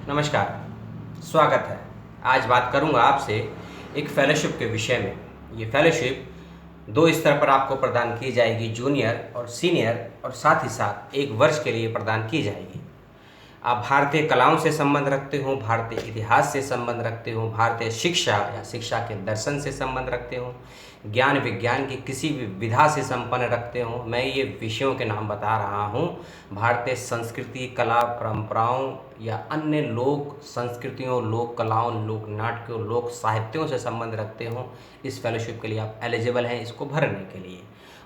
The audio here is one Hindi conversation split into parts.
नमस्कार, स्वागत है। आज बात करूंगा आपसे एक फेलोशिप के विषय में। ये फेलोशिप दो स्तर पर आपको प्रदान की जाएगी, जूनियर और सीनियर, और साथ ही साथ एक वर्ष के लिए प्रदान की जाएगी। आप भारतीय कलाओं से संबंध रखते हो, भारतीय इतिहास से संबंध रखते हो, भारतीय शिक्षा या शिक्षा के दर्शन से संबंध रखते हो, ज्ञान विज्ञान की किसी भी विधा से संपन्न रखते हो, मैं ये विषयों के नाम बता रहा हूँ। भारतीय संस्कृति, कला, परंपराओं या अन्य लोक संस्कृतियों, लोक कलाओं, लोक नाट्यों, लोक साहित्यों से संबंध रखते हो, इस फेलोशिप के लिए आप एलिजिबल हैं इसको भरने के लिए।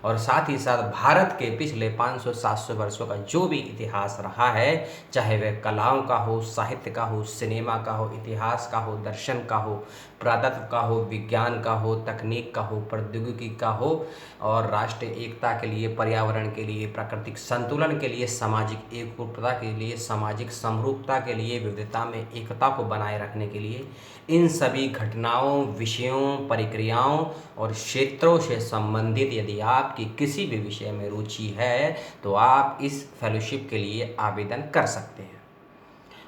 और साथ ही साथ भारत के पिछले 500-700 वर्षों का जो भी इतिहास रहा है, चाहे वह कलाओं का हो, साहित्य का हो, सिनेमा का हो, इतिहास का हो, दर्शन का हो, पुरातत्व का हो, विज्ञान का हो, तकनीक का हो, प्रौद्योगिकी का हो, और राष्ट्रीय एकता के लिए, पर्यावरण के लिए, प्राकृतिक संतुलन के लिए, सामाजिक एकरूपता के लिए, सामाजिक समरूपता के लिए, विविधता में एकता को बनाए रखने के लिए, इन सभी घटनाओं, विषयों, प्रक्रियाओं और क्षेत्रों से संबंधित यदि आपकी किसी भी विषय में रुचि है तो आप इस फेलोशिप के लिए आवेदन कर सकते हैं।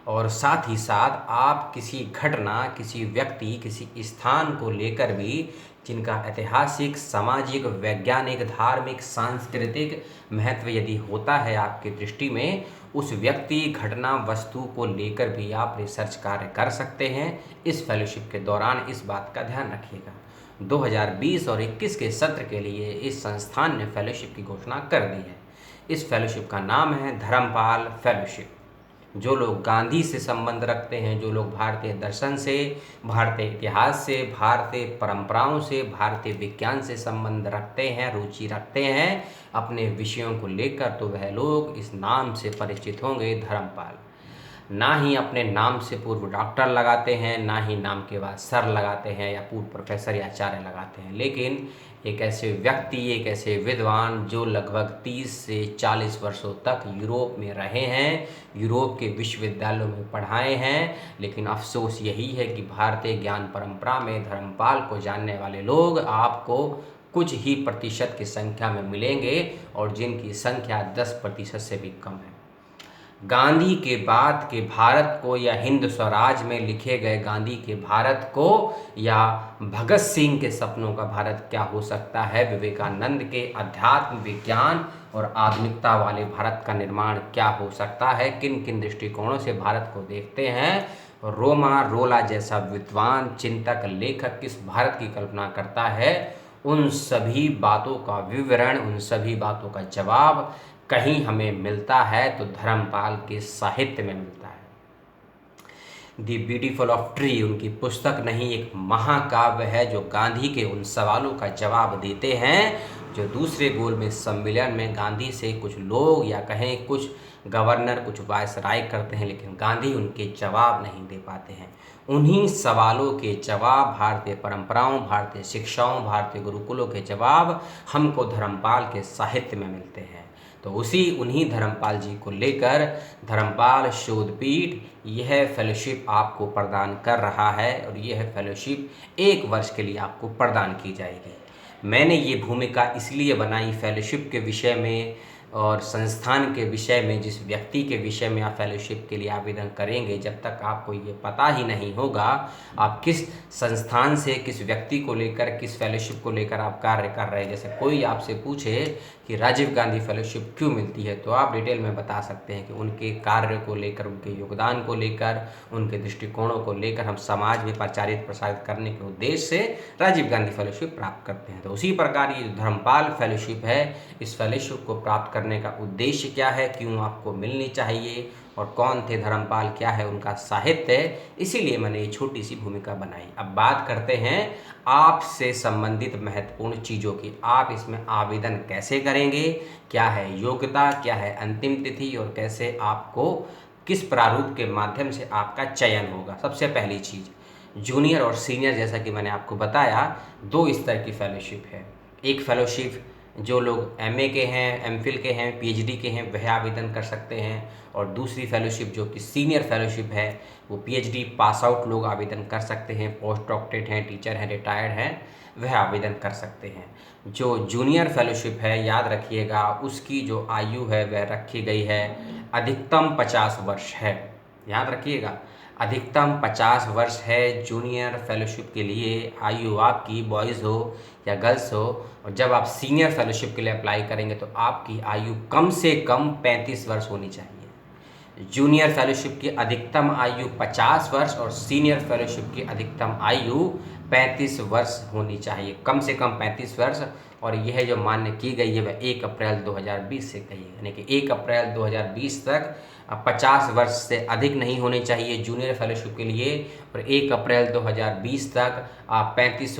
और साथ ही साथ आप किसी घटना, किसी व्यक्ति, किसी स्थान को लेकर भी जिनका ऐतिहासिक, सामाजिक, वैज्ञानिक, धार्मिक, सांस्कृतिक महत्व यदि होता है आपकी दृष्टि में, उस व्यक्ति, घटना, वस्तु को लेकर भी आप रिसर्च कार्य कर सकते हैं। इस फेलोशिप के दौरान इस बात का ध्यान रखिएगा। 2020 और 21 के सत्र के लिए इस संस्थान ने फेलोशिप की घोषणा कर दी है। इस फेलोशिप का नाम है धर्मपाल फेलोशिप। जो लोग गांधी से संबंध रखते हैं, जो लोग भारतीय दर्शन से, भारतीय इतिहास से, भारतीय परंपराओं से, भारतीय विज्ञान से संबंध रखते हैं, रुचि रखते हैं अपने विषयों को लेकर, तो वह लोग इस नाम से परिचित होंगे, धर्मपाल। ना ही अपने नाम से पूर्व डॉक्टर लगाते हैं, ना ही नाम के बाद सर लगाते हैं या पूर्व प्रोफेसर या आचार्य लगाते हैं, लेकिन एक ऐसे व्यक्ति, एक ऐसे विद्वान जो लगभग 30 से 40 वर्षों तक यूरोप में रहे हैं, यूरोप के विश्वविद्यालयों में पढ़ाए हैं। लेकिन अफसोस यही है कि भारतीय ज्ञान परंपरा में धर्मपाल को जानने वाले लोग आपको कुछ ही प्रतिशत की संख्या में मिलेंगे, और जिनकी संख्या 10% से भी कम है। गांधी के बाद के भारत को या हिंद स्वराज में लिखे गए गांधी के भारत को या भगत सिंह के सपनों का भारत क्या हो सकता है, विवेकानंद के अध्यात्म, विज्ञान और आधुनिकता वाले भारत का निर्माण क्या हो सकता है, किन किन दृष्टिकोणों से भारत को देखते हैं, रोमा रोला जैसा विद्वान, चिंतक, लेखक किस भारत की कल्पना करता है, उन सभी बातों का विवरण, उन सभी बातों का जवाब कहीं हमें मिलता है तो धर्मपाल के साहित्य में मिलता है। दी ब्यूटीफुल ऑफ ट्री उनकी पुस्तक नहीं, एक महाकाव्य है जो गांधी के उन सवालों का जवाब देते हैं जो दूसरे गोलमेज सम्मेलन में गांधी से कुछ लोग या कहें कुछ गवर्नर, कुछ वायसराय करते हैं, लेकिन गांधी उनके जवाब नहीं दे पाते हैं। उन्हीं सवालों के जवाब, भारतीय परंपराओं, भारतीय शिक्षाओं, भारतीय गुरुकुलों के जवाब हमको धर्मपाल के साहित्य में मिलते हैं। तो उन्हीं धर्मपाल जी को लेकर धर्मपाल शोधपीठ यह फेलोशिप आपको प्रदान कर रहा है, और यह फेलोशिप 1 वर्ष के लिए आपको प्रदान की जाएगी। मैंने ये भूमिका इसलिए बनाई फेलोशिप के विषय में और संस्थान के विषय में, जिस व्यक्ति के विषय में आप फेलोशिप के लिए आवेदन करेंगे, जब तक आपको ये पता ही नहीं होगा आप किस संस्थान से, किस व्यक्ति को लेकर, किस फेलोशिप को लेकर आप कार्य कर रहे हैं। जैसे कोई आपसे पूछे कि राजीव गांधी फेलोशिप क्यों मिलती है, तो आप डिटेल में बता सकते हैं कि उनके कार्य को लेकर, उनके योगदान को लेकर, उनके दृष्टिकोणों को लेकर हम समाज में प्रचारित प्रसारित करने के उद्देश्य से राजीव गांधी फेलोशिप प्राप्त करते हैं। तो उसी प्रकार ये धर्मपाल फेलोशिप है, इस फेलोशिप को प्राप्त करने का उद्देश्य क्या है, क्यों आपको मिलनी चाहिए, और कौन थे धर्मपाल, क्या है उनका साहित्य, इसीलिए मैंने ये छोटी सी भूमिका बनाई। अब बात करते हैं आपसे संबंधित महत्वपूर्ण चीज़ों की। आप इसमें आवेदन कैसे करेंगे, क्या है योग्यता, क्या है अंतिम तिथि, और कैसे आपको किस प्रारूप के माध्यम से आपका चयन होगा। सबसे पहली चीज़, जूनियर और सीनियर, जैसा कि मैंने आपको बताया, 2 स्तर की फेलोशिप है। एक फेलोशिप जो लोग एमए के हैं, एमफिल के हैं, पीएचडी के हैं, वह आवेदन कर सकते हैं, और दूसरी फेलोशिप जो कि सीनियर फेलोशिप है, वो पीएचडी पास आउट लोग आवेदन कर सकते हैं, पोस्ट डॉक्टरेट हैं, टीचर हैं, रिटायर्ड हैं, वह आवेदन कर सकते हैं। जो जूनियर फेलोशिप है, याद रखिएगा, उसकी जो आयु है वह रखी गई है अधिकतम 50 वर्ष है, याद रखिएगा। अधिकतम 50 वर्ष है जूनियर फेलोशिप के लिए। आयु आपकी बॉयज़ हो या गर्ल्स हो, और जब आप सीनियर फेलोशिप के लिए अप्लाई करेंगे तो आपकी आयु कम से कम 35 वर्ष होनी चाहिए। जूनियर फेलोशिप की अधिकतम आयु 50 वर्ष और सीनियर फेलोशिप की अधिकतम आयु 35 वर्ष होनी चाहिए, कम से कम 35 वर्ष। और यह जो मान्य की गई है वह 1 अप्रैल 2020 से कही है, यानी कि 1 अप्रैल 2020 तक 50 वर्ष से अधिक नहीं होने चाहिए जूनियर फेलोशिप के लिए, और 1 अप्रैल 2020 तक आप 35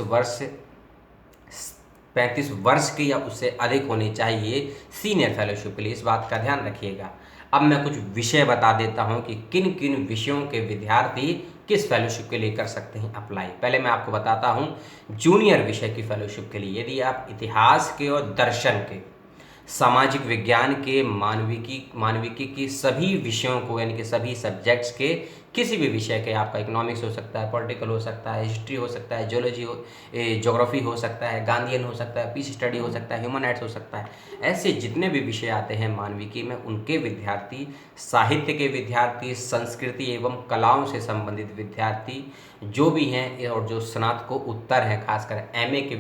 वर्ष की या उससे अधिक होनी चाहिए सीनियर फेलोशिप के लिए। इस बात का ध्यान रखिएगा। अब मैं कुछ विषय बता देता हूं कि किन किन विषयों के विद्यार्थी किस फेलोशिप के लिए कर सकते हैं अप्लाई। पहले मैं आपको बताता हूं जूनियर विषय की फेलोशिप के लिए यदि आप इतिहास के और दर्शन के, सामाजिक विज्ञान के, मानविकी की सभी विषयों को, यानी कि सभी सब्जेक्ट्स के किसी भी विषय के, आपका इकोनॉमिक्स हो सकता है, पॉलिटिकल हो सकता है, हिस्ट्री हो सकता है, ज्योग्राफी हो सकता है, गांधीयन हो सकता है, पीस स्टडी हो सकता है, ह्यूमन राइट्स हो सकता है, ऐसे जितने भी विषय आते हैं मानविकी में, उनके विद्यार्थी, साहित्य के विद्यार्थी, संस्कृति एवं कलाओं से संबंधित विद्यार्थी जो भी हैं, और जो स्नातकोत्तर हैं, खासकर एमए के,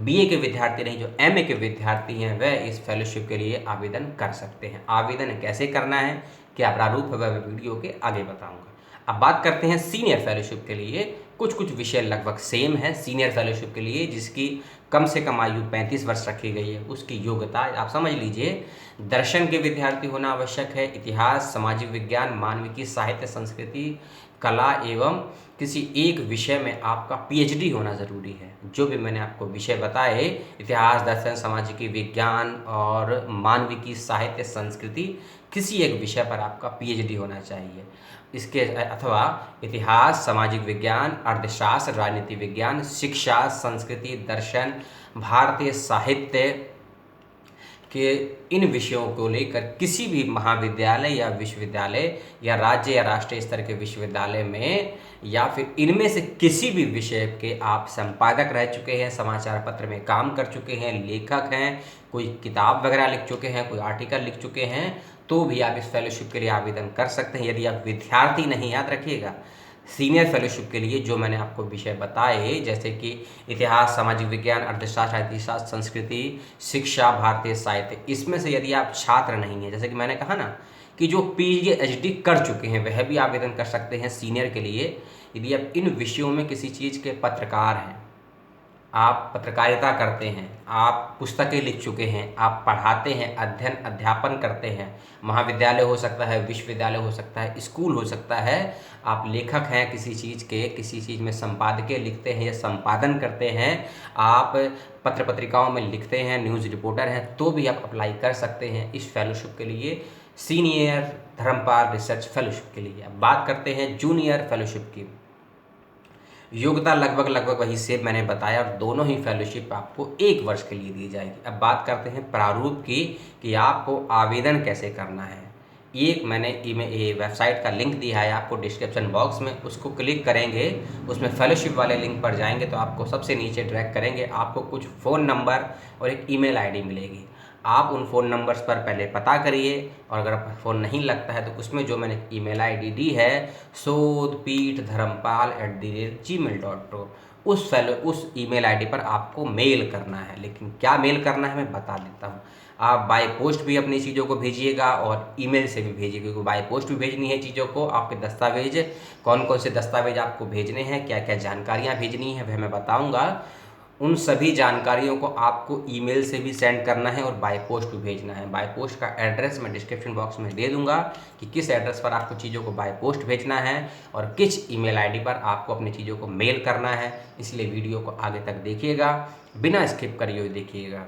बीए के विद्यार्थी नहीं, जो एमए के विद्यार्थी हैं, वह इस फेलोशिप के लिए आवेदन कर सकते हैं। आवेदन कैसे करना है, क्या प्रारूप है, वह वीडियो के आगे बताऊंगा। अब बात करते हैं सीनियर फेलोशिप के लिए। कुछ विषय लगभग सेम है सीनियर फेलोशिप के लिए, जिसकी कम से कम आयु 35 वर्ष रखी गई है। उसकी योग्यता आप समझ लीजिए, दर्शन के विद्यार्थी होना आवश्यक है, इतिहास, सामाजिक विज्ञान, मानविकी, साहित्य, संस्कृति, कला एवं किसी एक विषय में आपका पीएचडी होना ज़रूरी है। जो भी मैंने आपको विषय बताए, इतिहास, दर्शन, सामाजिक विज्ञान और मानविकी, साहित्य, संस्कृति, किसी एक विषय पर आपका पीएचडी होना चाहिए। इसके अथवा इतिहास, सामाजिक विज्ञान, अर्थशास्त्र, राजनीति विज्ञान, शिक्षा, संस्कृति, दर्शन, भारतीय साहित्य के इन विषयों को लेकर किसी भी महाविद्यालय या विश्वविद्यालय या राज्य या राष्ट्रीय स्तर के विश्वविद्यालय में, या फिर इनमें से किसी भी विषय के आप संपादक रह चुके हैं, समाचार पत्र में काम कर चुके हैं, लेखक हैं, कोई किताब वगैरह लिख चुके हैं, कोई आर्टिकल लिख चुके हैं, तो भी आप इस फेलोशिप के लिए आवेदन कर सकते हैं। यदि आप विद्यार्थी नहीं, याद रखिएगा, सीनियर फेलोशिप के लिए जो मैंने आपको विषय बताए, जैसे कि इतिहास, सामाजिक विज्ञान, अर्थशास्त्र, राजनीतिशास्त्र, संस्कृति, शिक्षा, भारतीय साहित्य, इसमें से यदि आप छात्र नहीं हैं, जैसे कि मैंने कहा ना कि जो पीएचडी कर चुके हैं, वह भी आवेदन कर सकते हैं सीनियर के लिए। यदि आप इन विषयों में किसी चीज़ के पत्रकार हैं, आप पत्रकारिता करते हैं, आप पुस्तकें लिख चुके हैं, आप पढ़ाते हैं, अध्ययन अध्यापन करते हैं, महाविद्यालय हो सकता है, विश्वविद्यालय हो सकता है, स्कूल हो सकता है, आप लेखक हैं किसी चीज़ के, किसी चीज़ में संपादकीय लिखते हैं या संपादन करते हैं, आप पत्र पत्रिकाओं में लिखते हैं, न्यूज़ रिपोर्टर हैं, तो भी आप अप्लाई कर सकते हैं इस फेलोशिप के लिए, सीनियर धर्मपाल रिसर्च फेलोशिप के लिए। अब बात करते हैं जूनियर फेलोशिप की। योग्यता लगभग वही से मैंने बताया, और दोनों ही फेलोशिप आपको 1 वर्ष के लिए दी जाएगी। अब बात करते हैं प्रारूप की कि आपको आवेदन कैसे करना है। एक मैंने वेबसाइट का लिंक दिया है आपको डिस्क्रिप्शन बॉक्स में, उसको क्लिक करेंगे, उसमें फेलोशिप वाले लिंक पर जाएंगे तो आपको सबसे नीचे ड्रैग करेंगे, आपको कुछ फ़ोन नंबर और एक ईमेल आईडी मिलेगी। आप उन फ़ोन नंबर्स पर पहले पता करिए, और अगर फ़ोन नहीं लगता है तो उसमें जो मैंने ईमेल आईडी दी है sodhpitdharmpal@gmail.com, उस ईमेल आईडी पर आपको मेल करना है। लेकिन क्या मेल करना है मैं बता देता हूँ। आप बाय पोस्ट भी अपनी चीज़ों को भेजिएगा और ईमेल से भी भेजिएगा, क्योंकि बाय पोस्ट भी भेजनी है चीज़ों को। आपके दस्तावेज, कौन कौन से दस्तावेज आपको भेजने हैं, क्या क्या जानकारियाँ भेजनी है, वह मैं बताऊँगा। उन सभी जानकारियों को आपको ईमेल से भी सेंड करना है और बाय पोस्ट भी भेजना है। बाय पोस्ट का एड्रेस मैं डिस्क्रिप्शन बॉक्स में दे दूंगा कि किस एड्रेस पर आपको चीज़ों को बाय पोस्ट भेजना है और किस ईमेल आईडी पर आपको अपनी चीज़ों को मेल करना है। इसलिए वीडियो को आगे तक देखिएगा, बिना स्किप करिए हुए देखिएगा।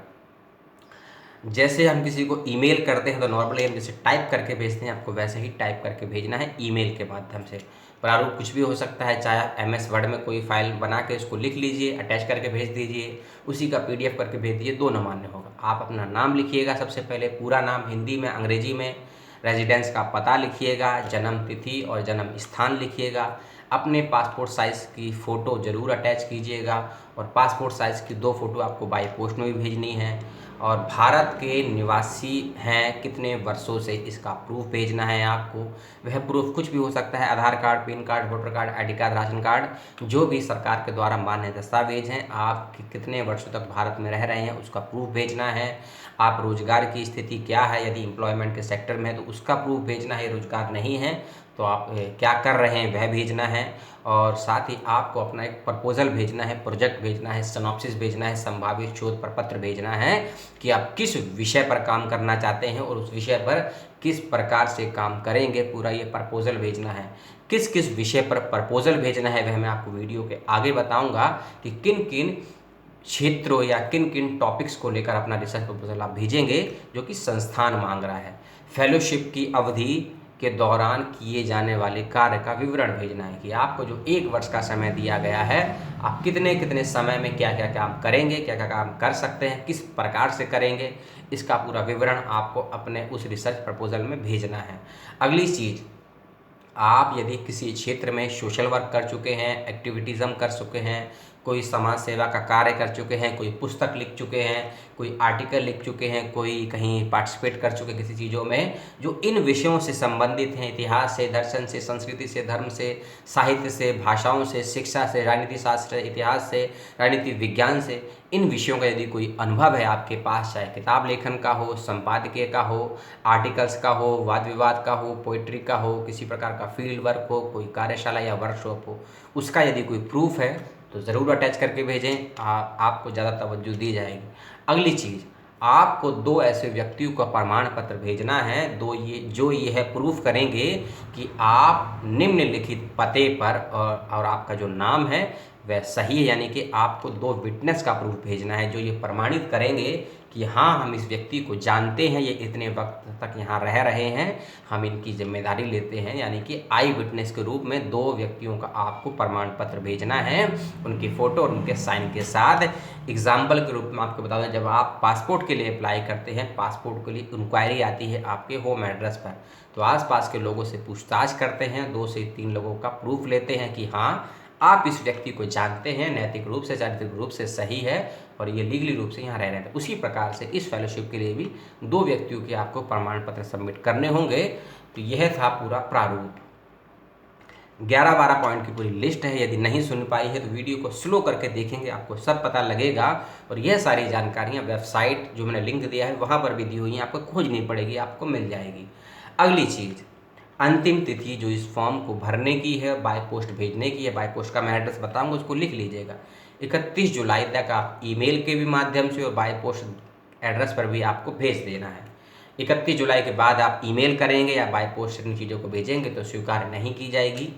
जैसे हम किसी को ईमेल करते हैं तो नॉर्मली हम जैसे टाइप करके भेजते हैं, आपको वैसे ही टाइप करके भेजना है ईमेल के माध्यम से। प्रारूप कुछ भी हो सकता है, चाहे आप MS वर्ड में कोई फाइल बना के उसको लिख लीजिए, अटैच करके भेज दीजिए, उसी का PDF करके भेज दीजिए, दोनों मान्य होगा। आप अपना नाम लिखिएगा, सबसे पहले पूरा नाम हिंदी में, अंग्रेजी में, रेजिडेंस का पता लिखिएगा, जन्म तिथि और जन्म स्थान लिखिएगा। अपने पासपोर्ट साइज़ की फ़ोटो ज़रूर अटैच कीजिएगा, और पासपोर्ट साइज़ की 2 फ़ोटो आपको बाई पोस्ट में भी भेजनी है। और भारत के निवासी हैं कितने वर्षों से, इसका प्रूफ भेजना है आपको। वह प्रूफ कुछ भी हो सकता है, Aadhaar card, PAN card, voter card, ID card, ration card, जो भी सरकार के द्वारा मान्य दस्तावेज हैं। आप कितने वर्षों तक भारत में रह रहे हैं उसका प्रूफ भेजना है। आप रोजगार की स्थिति क्या है, यदि एम्प्लॉयमेंट के सेक्टर में है तो उसका प्रूफ भेजना है। रोजगार नहीं है तो आप क्या कर रहे हैं वह भेजना है। और साथ ही आपको अपना एक प्रपोजल भेजना है, प्रोजेक्ट भेजना है, सिनॉप्सिस भेजना है, संभावित शोध प्रपत्र भेजना है कि आप किस विषय पर काम करना चाहते हैं और उस विषय पर किस प्रकार से काम करेंगे, पूरा ये प्रपोजल भेजना है। किस किस विषय पर प्रपोजल भेजना है वह मैं आपको वीडियो के आगे बताऊंगा कि किन किन क्षेत्रों या किन किन टॉपिक्स को लेकर अपना रिसर्च प्रपोजल आप भेजेंगे जो कि संस्थान मांग रहा है। फेलोशिप की अवधि के दौरान किए जाने वाले कार्य का विवरण भेजना है कि आपको जो 1 वर्ष का समय दिया गया है आप कितने कितने समय में क्या क्या काम करेंगे, क्या क्या काम कर सकते हैं, किस प्रकार से करेंगे, इसका पूरा विवरण आपको अपने उस रिसर्च प्रपोजल में भेजना है। अगली चीज़, आप यदि किसी क्षेत्र में सोशल वर्क कर चुके हैं, एक्टिविटीज़म कर चुके हैं, कोई समाज सेवा का कार्य कर चुके हैं, कोई पुस्तक लिख चुके हैं, कोई आर्टिकल लिख चुके हैं, कोई कहीं पार्टिसिपेट कर चुके किसी चीज़ों में जो इन विषयों से संबंधित हैं, इतिहास से, दर्शन से, संस्कृति से, धर्म से, साहित्य से, भाषाओं से, शिक्षा से, राजनीति शास्त्र, इतिहास से, राजनीति विज्ञान से, इन विषयों का यदि कोई अनुभव है आपके पास, चाहे किताब लेखन का हो, संपादकीय का हो, आर्टिकल्स का हो, वाद विवाद का हो, पोइट्री का हो, किसी प्रकार का फील्ड वर्क हो, कोई कार्यशाला या वर्कशॉप हो, उसका यदि कोई प्रूफ है तो ज़रूर अटैच करके भेजें, आपको ज़्यादा तवज्जो दी जाएगी। अगली चीज़, आपको 2 ऐसे व्यक्तियों का प्रमाण पत्र भेजना है, जो ये है प्रूफ करेंगे कि आप निम्नलिखित पते पर और आपका जो नाम है वह सही है, यानी कि आपको 2 विटनेस का प्रूफ भेजना है जो ये प्रमाणित करेंगे कि हाँ हम इस व्यक्ति को जानते हैं, ये इतने वक्त तक यहाँ रह रहे हैं, हम इनकी जिम्मेदारी लेते हैं। यानी कि आई विटनेस के रूप में 2 व्यक्तियों का आपको प्रमाण पत्र भेजना है, उनकी फ़ोटो और उनके साइन के साथ। एग्जाम्पल के रूप में आपको बता दें, जब आप पासपोर्ट के लिए अप्लाई करते हैं, पासपोर्ट के लिए इंक्वायरी आती है आपके होम एड्रेस पर, तो आसपास के लोगों से पूछताछ करते हैं, 2 से 3 लोगों का प्रूफ लेते हैं कि हाँ आप इस व्यक्ति को जानते हैं, नैतिक रूप से, चारित्रिक रूप से सही है और ये लीगली रूप से यहाँ रह रहे हैं। उसी प्रकार से इस फेलोशिप के लिए भी 2 व्यक्तियों के आपको प्रमाण पत्र सबमिट करने होंगे। तो यह था पूरा प्रारूप। 11-12 पॉइंट की पूरी लिस्ट है। यदि नहीं सुन पाई है तो वीडियो को स्लो करके देखेंगे, आपको सब पता लगेगा। और यह सारी जानकारियाँ वेबसाइट जो मैंने लिंक दिया है वहाँ पर भी दी हुई हैं, आपको खोजनी पड़ेगी, आपको मिल जाएगी। अगली चीज़, अंतिम तिथि जो इस फॉर्म को भरने की है, बाय पोस्ट भेजने की है। बाय पोस्ट का मैं एड्रेस बताऊंगा, उसको लिख लीजिएगा। 31 जुलाई तक आप ईमेल के भी माध्यम से और बाय पोस्ट एड्रेस पर भी आपको भेज देना है। 31 जुलाई के बाद आप ईमेल करेंगे या बाय पोस्ट इन चीज़ों को भेजेंगे तो स्वीकार नहीं की जाएगी।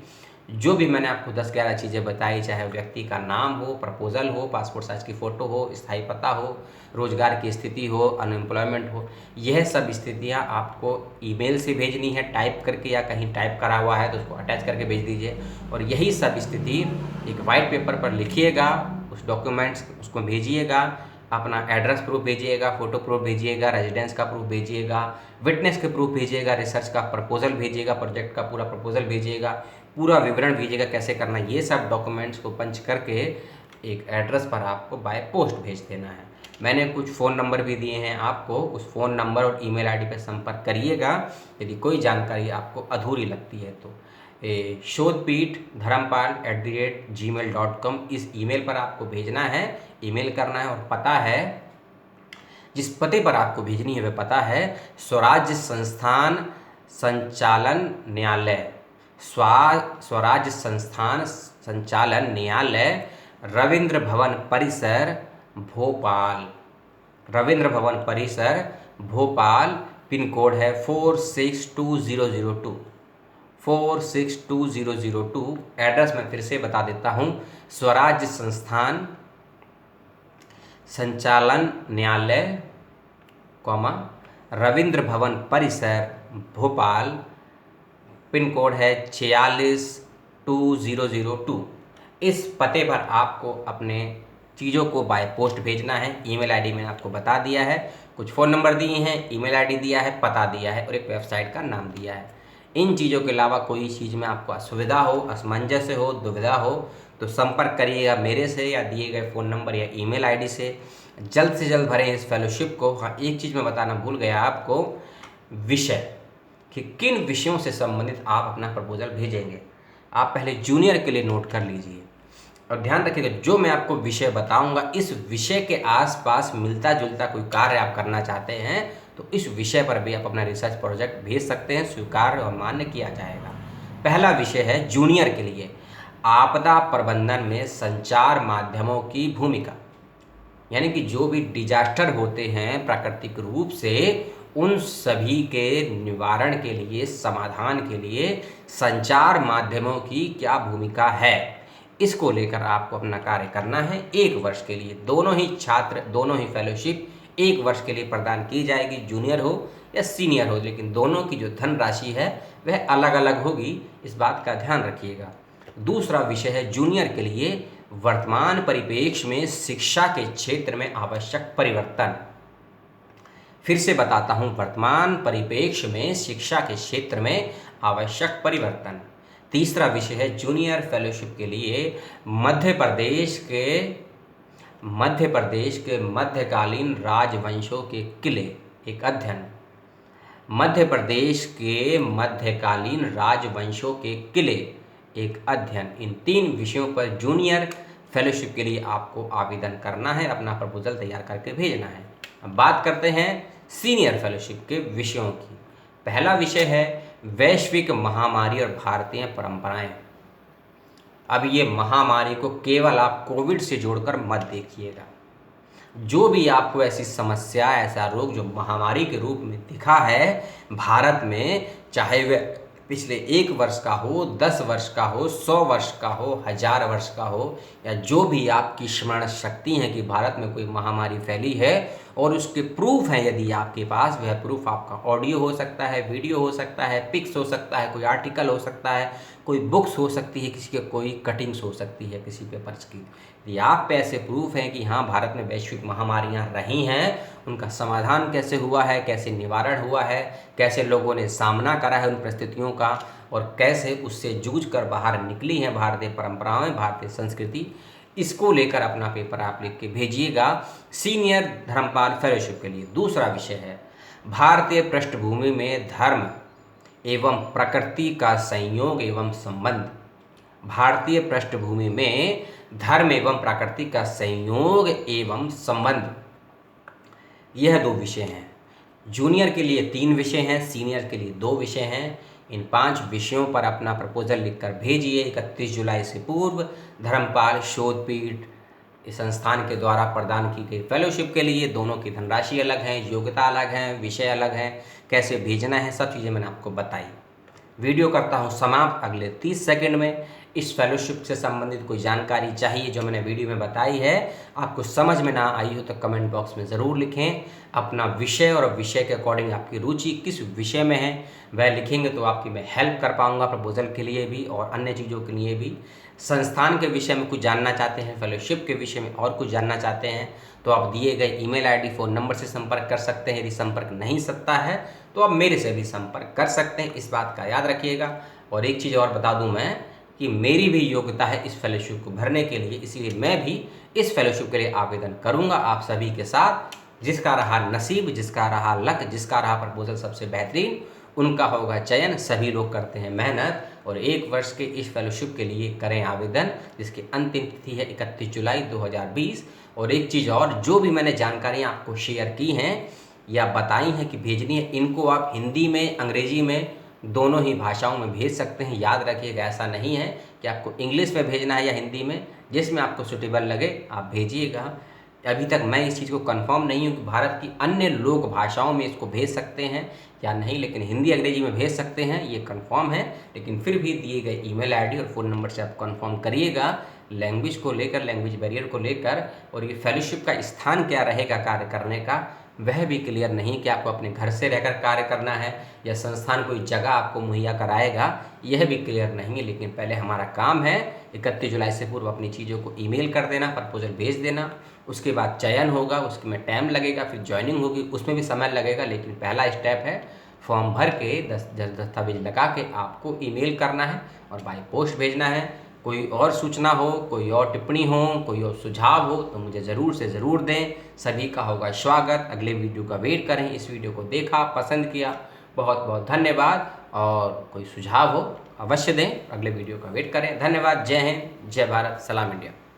जो भी मैंने आपको 10-11 चीज़ें बताई, चाहे व्यक्ति का नाम हो, प्रपोजल हो, पासपोर्ट साइज की फ़ोटो हो, स्थायी पता हो, रोजगार की स्थिति हो, अनएम्प्लॉयमेंट हो, यह सब स्थितियां आपको ईमेल से भेजनी है, टाइप करके, या कहीं टाइप करा हुआ है तो उसको अटैच करके भेज दीजिए। और यही सब स्थिति एक वाइट पेपर पर लिखिएगा, उस डॉक्यूमेंट्स उसको भेजिएगा, अपना एड्रेस प्रूफ भेजिएगा, फोटो प्रूफ भेजिएगा, रेजिडेंस का प्रूफ भेजिएगा, विटनेस के प्रूफ भेजिएगा, रिसर्च का प्रपोजल भेजिएगा, प्रोजेक्ट का पूरा प्रपोजल भेजिएगा, पूरा विवरण भेजिएगा कैसे करना। ये सब डॉक्यूमेंट्स को पंच करके एक एड्रेस पर आपको बाय पोस्ट भेज देना है। मैंने कुछ फ़ोन नंबर भी दिए हैं आपको, उस फ़ोन नंबर और ईमेल आईडी पर संपर्क करिएगा यदि कोई जानकारी आपको अधूरी लगती है तो। shodhpeet.dharampal@gmail.com इस ईमेल पर आपको भेजना है, ईमेल करना है। और पता है, जिस पते पर आपको भेजनी है वह पता है स्वराज्य संस्थान संचालन न्यायालय, स्वराज्य संस्थान संचालन न्यायालय, रविंद्र भवन परिसर, भोपाल। रविंद्र भवन परिसर, भोपाल। पिन कोड है 462002, 462002। एड्रेस मैं फिर से बता देता हूँ, स्वराज्य संस्थान संचालन न्यायालय, रविंद्र भवन परिसर, भोपाल। पिन कोड है 462002। इस पते पर आपको अपने चीज़ों को बाय पोस्ट भेजना है। ईमेल आईडी मैंने आपको बता दिया है, कुछ फ़ोन नंबर दिए हैं, ईमेल आईडी दिया है, पता दिया है और एक वेबसाइट का नाम दिया है। इन चीज़ों के अलावा कोई चीज़ में आपको असुविधा हो, असमंजस हो, दुविधा हो तो संपर्क करिएगा मेरे से या दिए गए फ़ोन नंबर या ईमेल आईडी से। जल्द से जल्द भरें इस फेलोशिप को। हाँ, एक चीज़ मैं बताना भूल गया आपको, विषय कि किन विषयों से संबंधित आप अपना प्रपोजल भेजेंगे। आप पहले जूनियर के लिए नोट कर लीजिए और ध्यान रखिएगा, जो मैं आपको विषय बताऊंगा इस विषय के आसपास मिलता जुलता कोई कार्य आप करना चाहते हैं तो इस विषय पर भी आप अपना रिसर्च प्रोजेक्ट भेज सकते हैं, स्वीकार और मान्य किया जाएगा। पहला विषय है जूनियर के लिए आपदा प्रबंधन में संचार माध्यमों की भूमिका। यानी कि जो भी डिजास्टर होते हैं प्राकृतिक रूप से, उन सभी के निवारण के लिए, समाधान के लिए संचार माध्यमों की क्या भूमिका है, इसको लेकर आपको अपना कार्य करना है। 1 वर्ष के लिए दोनों ही छात्र, दोनों ही फेलोशिप 1 वर्ष के लिए प्रदान की जाएगी, जूनियर हो या सीनियर हो, लेकिन दोनों की जो धनराशि है वह अलग अलग होगी, इस बात का ध्यान रखिएगा। दूसरा विषय है जूनियर के लिए वर्तमान परिप्रेक्ष्य में शिक्षा के क्षेत्र में आवश्यक परिवर्तन। फिर से बताता हूं, वर्तमान परिप्रेक्ष्य में शिक्षा के क्षेत्र में आवश्यक परिवर्तन। तीसरा विषय है जूनियर फेलोशिप के लिए मध्य प्रदेश के मध्यकालीन राजवंशों के किले एक अध्ययन। मध्य प्रदेश के मध्यकालीन राजवंशों के किले एक अध्ययन। इन 3 विषयों पर जूनियर फेलोशिप के लिए आपको आवेदन करना है, अपना प्रपोजल तैयार करके भेजना है। अब बात करते हैं सीनियर फेलोशिप के विषयों की। पहला विषय है वैश्विक महामारी और भारतीय परंपराएं। अब ये महामारी को केवल आप कोविड से जोड़कर मत देखिएगा। जो भी आपको ऐसी समस्या, ऐसा रोग जो महामारी के रूप में दिखा है भारत में, चाहे वह पिछले 1 वर्ष का हो, 10 वर्ष का हो, 100 वर्ष का हो, 1000 वर्ष का हो, या जो भी आपकी स्मरण शक्ति है कि भारत में कोई महामारी फैली है और उसके प्रूफ हैं यदि आपके पास, वह प्रूफ आपका ऑडियो हो सकता है, वीडियो हो सकता है, पिक्स हो सकता है, कोई आर्टिकल हो सकता है, कोई बुक्स हो सकती है, किसी के कोई कटिंग्स हो सकती है किसी पेपर्स की। यदि आप पे ऐसे प्रूफ हैं कि हाँ भारत में वैश्विक महामारियाँ रही हैं, उनका समाधान कैसे हुआ है, कैसे निवारण हुआ है, कैसे लोगों ने सामना करा है उन परिस्थितियों का और कैसे उससे जूझ कर बाहर निकली हैं भारतीय परंपराएं, भारतीय संस्कृति, इसको लेकर अपना पेपर आप लिख के भेजिएगा सीनियर धर्मपाल फेलोशिप के लिए। दूसरा विषय है भारतीय पृष्ठभूमि में धर्म एवं प्रकृति का संयोग एवं संबंध। भारतीय पृष्ठभूमि में धर्म एवं प्रकृति का संयोग एवं संबंध, यह 2 विषय हैं। जूनियर के लिए 3 विषय हैं, सीनियर के लिए 2 विषय हैं। इन 5 विषयों पर अपना प्रपोजल लिखकर भेजिए 31 जुलाई से पूर्व। धर्मपाल शोधपीठ इस संस्थान के द्वारा प्रदान की गई फेलोशिप के लिए दोनों की धनराशि अलग है, योग्यता अलग है, विषय अलग है, कैसे भेजना है, सब चीज़ें मैंने आपको बताई। वीडियो करता हूँ समाप्त। अगले 30 सेकंड में इस फेलोशिप से संबंधित कोई जानकारी चाहिए जो मैंने वीडियो में बताई है, आपको समझ में ना आई हो तो कमेंट बॉक्स में ज़रूर लिखें। अपना विषय और विषय के अकॉर्डिंग आपकी रुचि किस विषय में है वह लिखेंगे तो आपकी मैं हेल्प कर पाऊँगा प्रपोजल के लिए भी और अन्य चीज़ों के लिए भी। संस्थान के विषय में कुछ जानना चाहते हैं, फेलोशिप के विषय में और कुछ जानना चाहते हैं तो आप दिए गए ईमेल आईडी, फ़ोन नंबर से संपर्क कर सकते हैं। यदि संपर्क नहीं सकता है तो आप मेरे से भी संपर्क कर सकते हैं, इस बात का याद रखिएगा। और एक चीज़ और बता दूं मैं कि मेरी भी योग्यता है इस फेलोशिप को भरने के लिए, इसीलिए मैं भी इस फेलोशिप के लिए आवेदन करूंगा आप सभी के साथ। जिसका रहा नसीब, जिसका रहा लक, जिसका रहा प्रपोजल सबसे बेहतरीन, उनका होगा चयन। सभी लोग करते हैं मेहनत और 1 वर्ष के इस फेलोशिप के लिए करें आवेदन, जिसकी अंतिम तिथि है 31 जुलाई 2020। और एक चीज़ और, जो भी मैंने जानकारियाँ आपको शेयर की हैं या बताई हैं कि भेजनी है, इनको आप हिंदी में, अंग्रेजी में, दोनों ही भाषाओं में भेज सकते हैं। याद रखिएगा, ऐसा नहीं है कि आपको इंग्लिश में भेजना है या हिंदी में, जिसमें आपको सूटेबल लगे आप भेजिएगा। अभी तक मैं इस चीज़ को कंफर्म नहीं हूँ कि भारत की अन्य लोक भाषाओं में इसको भेज सकते हैं या नहीं, लेकिन हिंदी अंग्रेजी में भेज सकते हैं, ये कंफर्म है। लेकिन फिर भी दिए गए ईमेल आईडी और फ़ोन नंबर से आप कंफर्म करिएगा, लैंग्वेज को लेकर, लैंग्वेज बैरियर को लेकर, और ये फेलोशिप का स्थान क्या रहेगा कार्य करने का वह भी क्लियर नहीं कि आपको अपने घर से रहकर कार्य करना है या संस्थान कोई जगह आपको मुहैया कराएगा, यह भी क्लियर नहीं है। लेकिन पहले हमारा काम है 31 जुलाई से पूर्व अपनी चीज़ों को ईमेल कर देना, प्रपोजल भेज देना। उसके बाद चयन होगा, उसमें टाइम लगेगा, फिर ज्वाइनिंग होगी, उसमें भी समय लगेगा। लेकिन पहला स्टेप है फॉर्म भर के दस्तावेज लगा के आपको ईमेल करना है और बाय पोस्ट भेजना है। कोई और सूचना हो, कोई और टिप्पणी हो, कोई और सुझाव हो तो मुझे ज़रूर से ज़रूर दें। सभी का होगा स्वागत। अगले वीडियो का वेट करें। इस वीडियो को देखा, पसंद किया, बहुत बहुत धन्यवाद। और कोई सुझाव हो अवश्य दें। अगले वीडियो का वेट करें। धन्यवाद। जय हिंद, जय भारत, सलाम इंडिया।